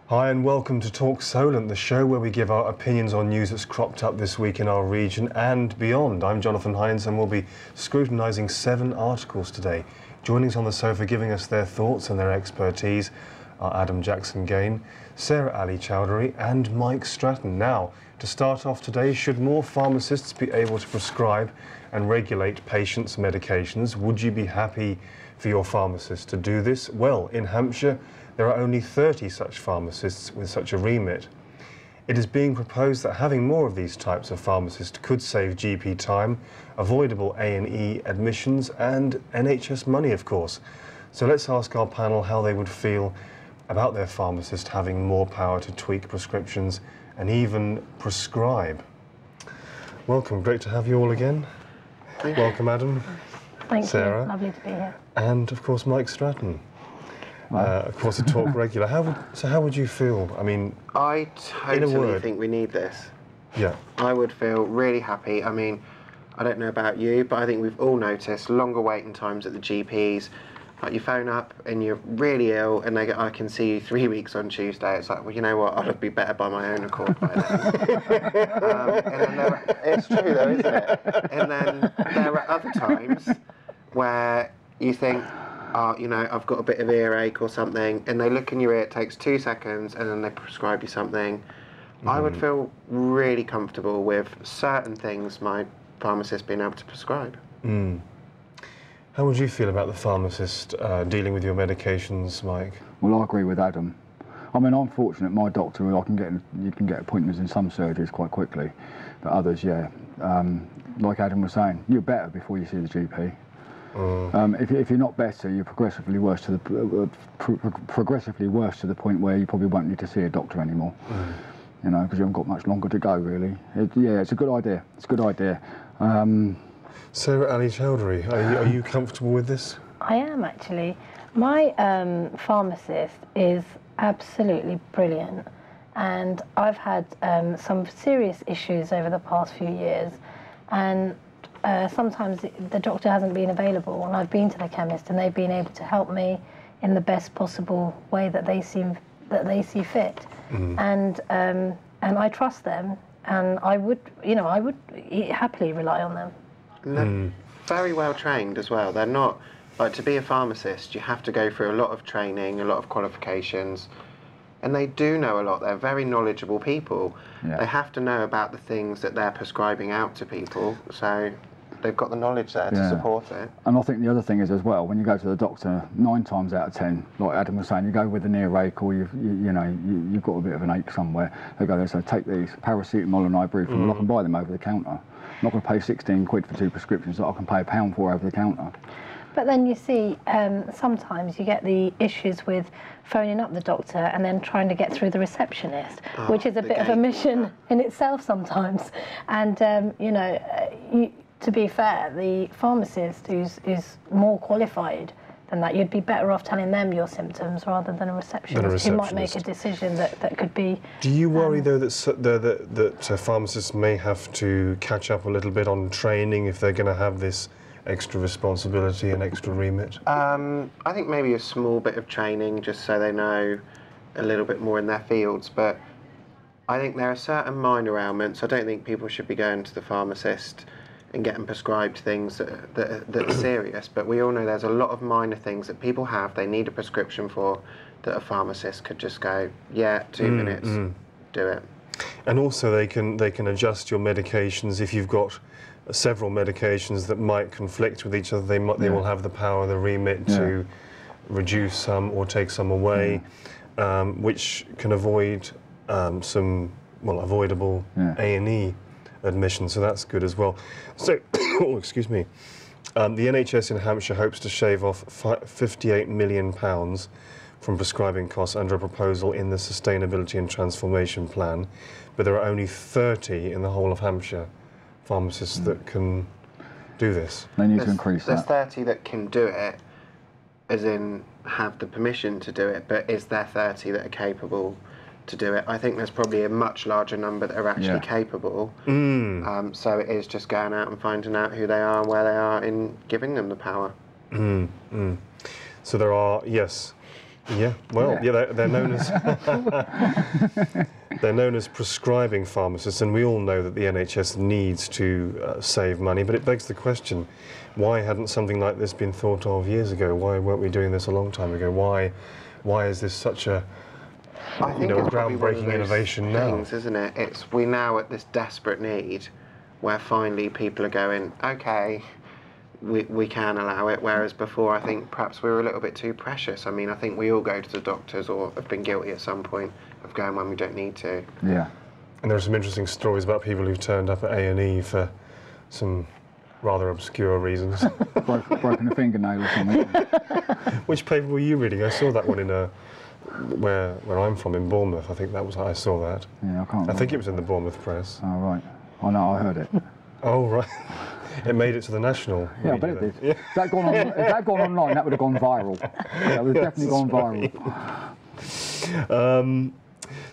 Hi and welcome to Talk Solent, the show where we give our opinions on news that's cropped up this week in our region and beyond. I'm Jonathan Hines and we'll be scrutinising 7 articles today. Joining us on the sofa, giving us their thoughts and their expertise are Adam Jackson-Gain, Sarah Ali Chowdhury and Mike Stratton. Now, to start off today, should more pharmacists be able to prescribe and regulate patients' medications? Would you be happy for your pharmacist to do this? Well, in Hampshire, there are only 30 such pharmacists with such a remit. It is being proposed that having more of these types of pharmacists could save GP time, avoidable A&E admissions and NHS money, of course. So let's ask our panel how they would feel about their pharmacist having more power to tweak prescriptions and even prescribe. Welcome, great to have you all again. Welcome, Adam. Thank Sarah. you, lovely to be here. And of course, Mike Stratton. Of course, a Talk regular. How would you feel? I mean, I totally think we need this. Yeah. I would feel really happy. I mean, I don't know about you, but I think we've all noticed longer waiting times at the GPs. Like you phone up and you're really ill and they go, I can see you 3 weeks on Tuesday. It's like, well, you know what? I'd be better by my own accord by then. It's true though, isn't it? And then there are other times where you think, oh, you know, I've got a bit of earache or something, and they look in your ear, it takes 2 seconds, and then they prescribe you something. I would feel really comfortable with certain things my pharmacist being able to prescribe. How would you feel about the pharmacist dealing with your medications, Mike? Well, I agree with Adam. I mean, I'm fortunate. My doctor, you can get appointments in some surgeries quite quickly, but others, yeah. Like Adam was saying, you're better before you see the GP. If you're not better, you're progressively worse to the point where you probably won't need to see a doctor anymore. You know, because you haven't got much longer to go, really. Yeah, it's a good idea. It's a good idea. Sarah Ali Chowdhury, are you comfortable with this? I am actually. My pharmacist is absolutely brilliant, and I've had some serious issues over the past few years, and sometimes the doctor hasn't been available, and I've been to the chemist, and they've been able to help me in the best possible way that they see fit, and I trust them, and I would happily rely on them. And they're very well trained as well. They're not, like, to be a pharmacist, you have to go through a lot of training, a lot of qualifications, and they do know a lot. They're very knowledgeable people. Yeah. They have to know about the things that they're prescribing out to people, so they've got the knowledge there to support it. And I think the other thing is as well, when you go to the doctor, 9 times out of 10, like Adam was saying, you go with an earache or you've got a bit of an ache somewhere. They go there, so take these paracetamol and ibuprofen. Well, I can buy them over the counter. I'm not going to pay 16 quid for 2 prescriptions that I can pay £1 for over the counter. But then you see, sometimes you get the issues with phoning up the doctor and then trying to get through the receptionist, which is a bit of a mission in itself sometimes. And, to be fair, the pharmacist is more qualified than that. You'd be better off telling them your symptoms rather than a receptionist who might make a decision that could be... Do you worry, though, that pharmacists may have to catch up a little bit on training if they're going to have this extra responsibility and extra remit? I think maybe a small bit of training just so they know a little bit more in their fields, but I think there are certain minor ailments. I don't think people should be going to the pharmacist and getting prescribed things that are serious, but we all know there's a lot of minor things that people have, they need a prescription for, that a pharmacist could just go, yeah, 2 minutes, do it. And also they can adjust your medications if you've got several medications that might conflict with each other. They will have the power, the remit to reduce some or take some away, which can avoid some avoidable A&E admission. So that's good as well. So, excuse me. The NHS in Hampshire hopes to shave off £58 million from prescribing costs under a proposal in the Sustainability and Transformation Plan, but there are only 30 in the whole of Hampshire pharmacists that can do this. They need to increase that. There's 30 that can do it, as in have the permission to do it, but is there 30 that are capable to do it? I think there's probably a much larger number that are actually capable. So it is just going out and finding out who they are and where they are in giving them the power. So there are, yes, Yeah, well, yeah, they're known as they're known as prescribing pharmacists, and we all know that the NHS needs to save money. But it begs the question: why hadn't something like this been thought of years ago? Why weren't we doing this a long time ago? Why is this such a I think it's groundbreaking innovation things, now? Isn't it? We're now at this desperate need where finally people are going, okay, we can allow it, whereas before I think perhaps we were a little bit too precious. I mean, I think we all go to the doctors or have been guilty at some point of going when we don't need to. Yeah. And there are some interesting stories about people who've turned up at A&E for some rather obscure reasons. Broken a fingernail or something. Which paper were you reading? I saw that one in where I'm from, in Bournemouth. I think that was, I saw that. Yeah, I can't remember. I think it was in the Bournemouth Press. Oh, right. I know, I heard it. Oh, right. It made it to the national. Yeah, I bet it did. Yeah. If that gone online, that would have gone viral. That would have definitely gone viral.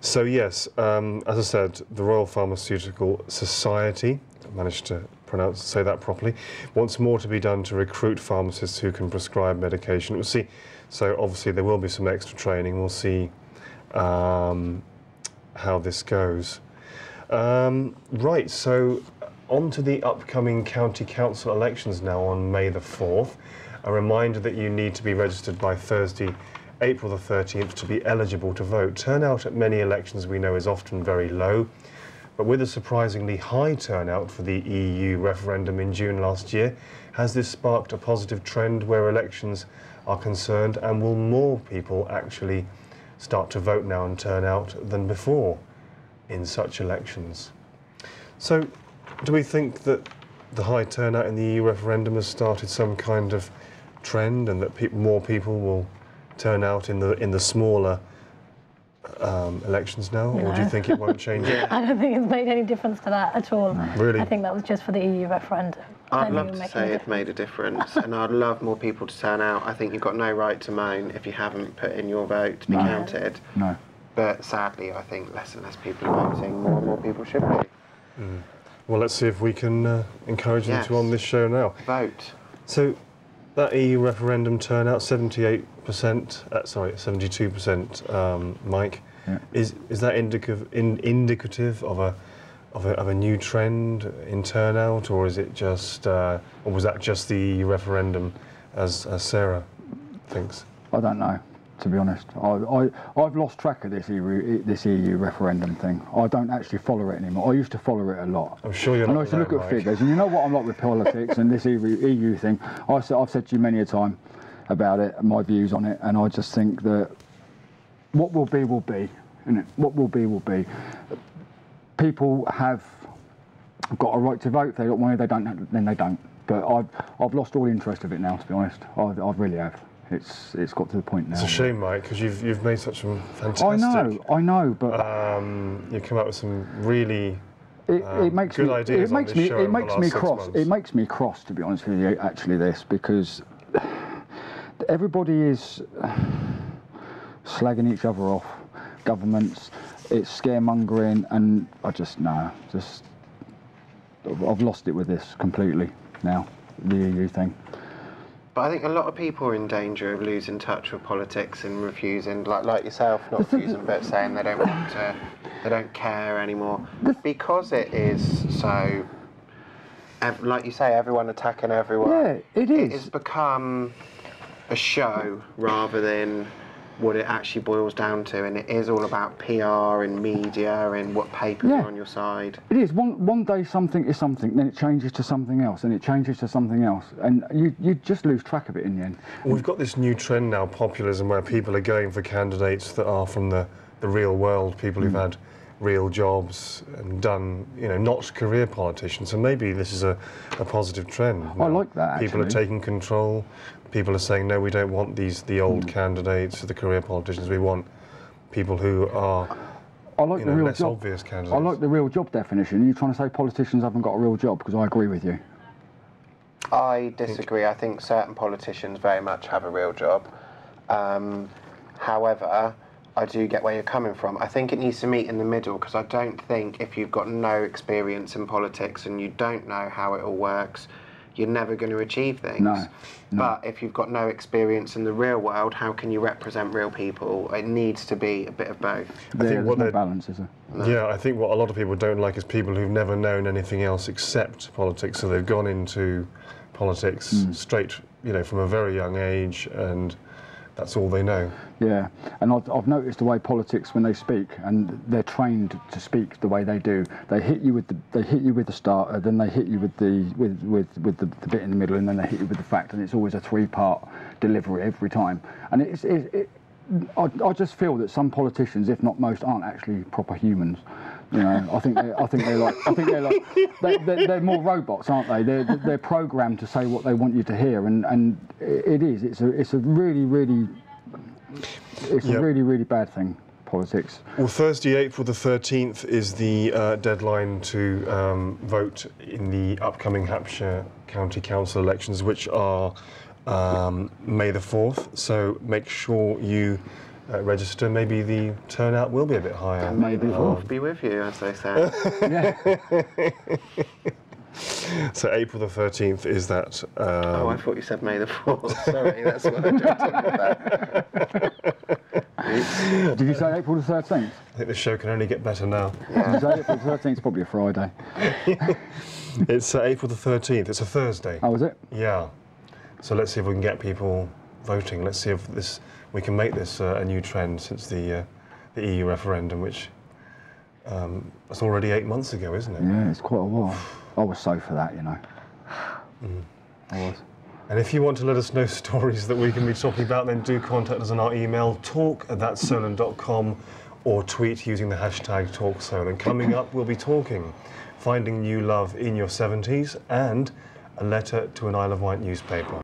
So yes, as I said, the Royal Pharmaceutical Society, I managed to say that properly, wants more to be done to recruit pharmacists who can prescribe medication. We'll see. So obviously there will be some extra training. We'll see how this goes. Right, so on to the upcoming county council elections now on May the 4th. A reminder that you need to be registered by Thursday, April the 13th to be eligible to vote. Turnout at many elections we know is often very low, but with a surprisingly high turnout for the EU referendum in June last year, has this sparked a positive trend where elections are concerned, and will more people actually start to vote now and turn out than before in such elections? So, do we think that the high turnout in the EU referendum has started some kind of trend, and that more people will turn out in the smaller elections now, or do you think it won't change it? I don't think it's made any difference to that at all. Really? I think that was just for the EU referendum. I'd love to say it made a difference, and I'd love more people to turn out. I think you've got no right to moan if you haven't put in your vote to be counted. No. But sadly, I think less and less people are voting, more and more people should be. Mm. Well, let's see if we can encourage them to on this show now. Vote. So, that EU referendum turnout, 72%, Mike. Yeah. Is that indicative of a new trend in turnout, or is it just, or was that just the EU referendum, as Sarah thinks? I don't know, to be honest. I've lost track of this EU referendum thing. I don't actually follow it anymore. I used to follow it a lot. I'm sure you're not. And I used to look at figures, and you know what I'm like with politics and this EU thing. I've said to you many a time about it, my views on it, and I just think that what will be will be, isn't it? What will be will be. People have got a right to vote. If they don't want it, they don't. Then they don't. But I've lost all interest of it now, to be honest. I really have. It's got to the point now. It's a shame, Mike, because you've made such some fantastic. I know, but you've come up with some really it makes good me, ideas. It makes me cross. It makes me cross, to be honest with you. Actually, this, because everybody is slagging each other off. Governments, it's scaremongering, and I've lost it with this completely now. The EU thing. But I think a lot of people are in danger of losing touch with politics and refusing, like yourself, not refusing, but saying they don't want to, they don't care anymore. Because it is so, like you say, everyone attacking everyone. Yeah, it is. It has become a show rather than what it actually boils down to, and it is all about PR and media and what papers are on your side. It is. One day something is something, then it changes to something else, and it changes to something else, and you just lose track of it in the end. Well, we've got this new trend now, populism, where people are going for candidates that are from the real world, people who've had real jobs and done, not career politicians. So maybe this is a positive trend. I like that, actually. People are taking control. People are saying, no, we don't want the old candidates, the career politicians. We want people who are less obvious candidates. I like the real job definition. Are you trying to say politicians haven't got a real job? Because I agree with you. I disagree. I think certain politicians very much have a real job. However, I do get where you're coming from. I think it needs to meet in the middle, because I don't think if you've got no experience in politics and you don't know how it all works, you're never going to achieve things. No. But if you've got no experience in the real world, how can you represent real people? It needs to be a bit of both. There's no balance, is there? Yeah, I think what a lot of people don't like is people who've never known anything else except politics, so they've gone into politics straight, you know, from a very young age, and that's all they know. Yeah, and I've noticed the way politics, when they speak, and they're trained to speak the way they do. They hit you with the starter, then they hit you with the bit in the middle, and then they hit you with the fact, and it's always a three-part delivery every time. And I just feel that some politicians, if not most, aren't actually proper humans. You know, I think they're more robots, aren't they? They're programmed to say what they want you to hear, and it's a really bad thing, politics. Well, Thursday, April the 13th is the deadline to vote in the upcoming Hampshire County Council elections, which are May the 4th. So make sure you register. Maybe the turnout will be a bit higher. May the 4th be with you, as they say. So April the 13th is that. Oh, I thought you said May the 4th. Sorry, that's what I jumped about. Did you say April the 13th? I think the show can only get better now. Did you say April the 13th? It's probably a Friday. It's April the 13th. It's a Thursday. Oh, is it? Yeah. So let's see if we can get people voting. Let's see if we can make this a new trend since the EU referendum, which that's already 8 months ago, isn't it? Yeah, it's quite a while. I was so for that, you know. I was. And if you want to let us know stories that we can be talking about, then do contact us on our email, talk@solent.com, or tweet using the hashtag #TalkSolent. Coming up, we'll be talking finding new love in your 70s and a letter to an Isle of Wight newspaper.